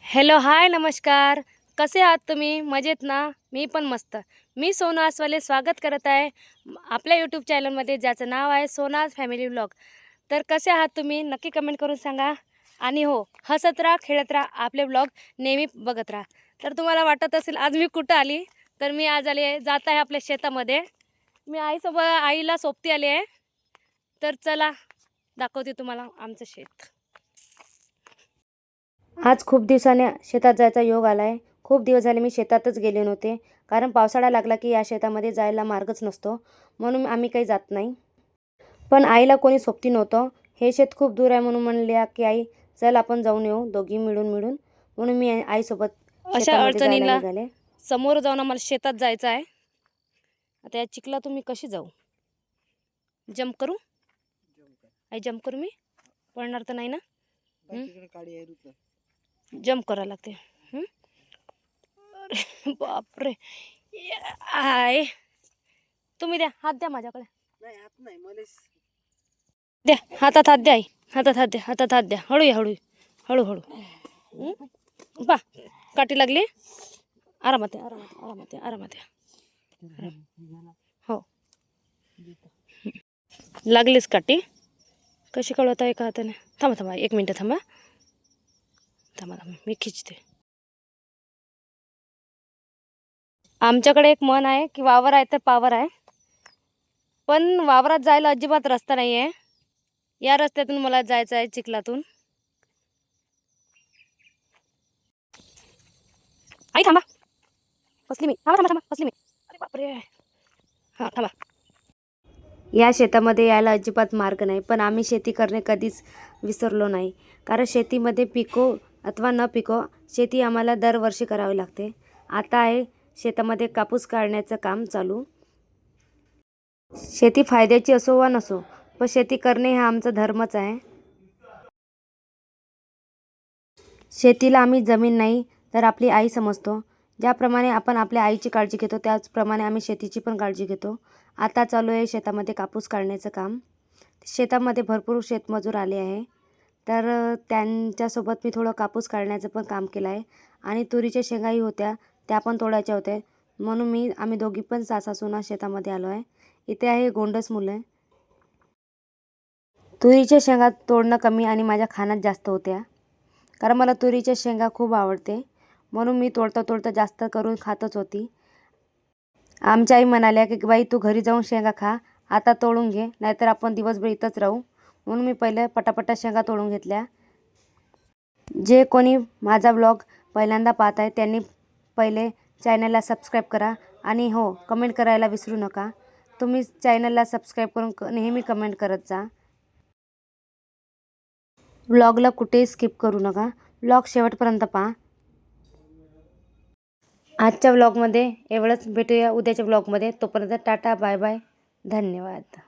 Hello hi नमस्कार. कसे आहात तुम्ही? मजेत ना? मी पण मस्त. मी सोनू आसवाले स्वागत करत आहे आपल्या यूट्यूब चॅनलमध्ये, ज्याचं नाव आहे सोनाज फॅमिली व्लॉग. तर कसे आहात तुम्ही? नक्की कमेंट करून सांगा. आणि हो, हसत राहा, खेळत राहा, आपले व्लॉग नेहमी बघत राहा. तर तुम्हाला वाटत असेल आज मी कुठं आली, तर मी आज आली आहे, जात आहे आपल्या शेतामध्ये. मी आईला सोबती आली आहे. तर चला दाखवते तुम्हाला आमचं शेत. आज खूप दिवसाने शेतात जायचा योग आला आहे. खूप दिवस झाले मी शेतातच गेले नव्हते, कारण पावसाळा लागला की या शेतामध्ये जायला मार्गच नसतो, म्हणून आम्ही काही जात नाही. पण आईला कोणी सोबती नव्हतं. हे शेत खूप दूर आहे म्हणून म्हणल्या की आई चल आपण जाऊन येऊ दोघी मिळून. म्हणून मी आईसोबत अशा शेतामध्ये जायला अडचणीला निघाले. समोर जाऊन आम्हाला शेतात जायचं आहे. आता या चिखला तुम्ही कशी जाऊ? जंप करू? आई जंप करू मी? पडणार तर नाही ना? जंप करावं लागते. अरे बापरे. आय तुम्ही द्या, हात द्या माझ्याकडे. द्या हातात हात द्या आई. हातात हात द्या. हळू. पा काठी लागली. आरामात या. हो, लागलीच काठी. कशी कळवत आहे का हाताने? थांबा 1 मिनिट थांबा. मी खिचते. आमच्याकडे एक म्हण आहे की वावर आहे तर पावर आहे. पण वावरात जायला अजिबात रस्ता नाही आहे. या रस्त्यातून मला जायचं आहे, चिखलातून. आई थांबा, फसली मी. थांबा फसली मी. अरे बापरे. हां थांबा. या शेतामध्ये यायला अजिबात मार्ग नाही, पण आम्ही शेती करणे कधीच विसरलो नाही. कारण शेतीमध्ये पिको अथवा न पिको, शेती आम्हाला दरवर्षी करावी लागते. आता आहे शेतामध्ये कापूस काढण्याचं काम चालू. शेती फायद्याची असो वा नसो, पण शेती करणे हा आमचा धर्मच आहे. शेतीला आम्ही जमीन नाही तर आपली आई समजतो. ज्याप्रमाणे आपण आपल्या आईची काळजी घेतो, त्याचप्रमाणे आम्ही शेतीची पण काळजी घेतो. आता चालू आहे शेतामध्ये कापूस काढण्याचं काम. शेतामध्ये भरपूर शेतमजूर आले आहे, तर त्यांच्यासोबत मी थोडं कापूस काढण्याचं पण काम केलं आहे. आणि तुरीच्या शेंगाही होत्या, त्या पण तोडायच्या होत्या, म्हणून आम्ही दोघी पण सासा-सुना शेतामध्ये आलो आहे. इथे आहे गोंडस मुलं. तुरीच्या शेंगा तोडणं कमी आणि माझ्या खाण्यात जास्त होत्या, कारण मला तुरीच्या शेंगा खूप आवडते, म्हणून मी तोडता जास्त करून खातच होती. आमच्या आई म्हणाल्या की बाई तू घरी जाऊन शेंगा खा, आता तोडून घे, नाहीतर आपण दिवसभर इथंच राहू. म्हणून मी पहिले पटापटा शेंगा तोडून घेतल्या. जे कोणी माझा व्लॉग पहिल्यांदा पाहत आहे त्यांनी पहिले चॅनलला सबस्क्राईब करा. आणि हो, कमेंट करायला विसरू नका. तुम्ही चॅनलला सबस्क्राईब करून नेहमी कमेंट करत जा. व्लॉगला कुठेही स्किप करू नका, व्लॉग शेवटपर्यंत पहा. आजच्या व्लॉगमध्ये एवढंच. भेटूया उद्याच्या व्लॉगमध्ये. तोपर्यंत टाटा बाय बाय, धन्यवाद.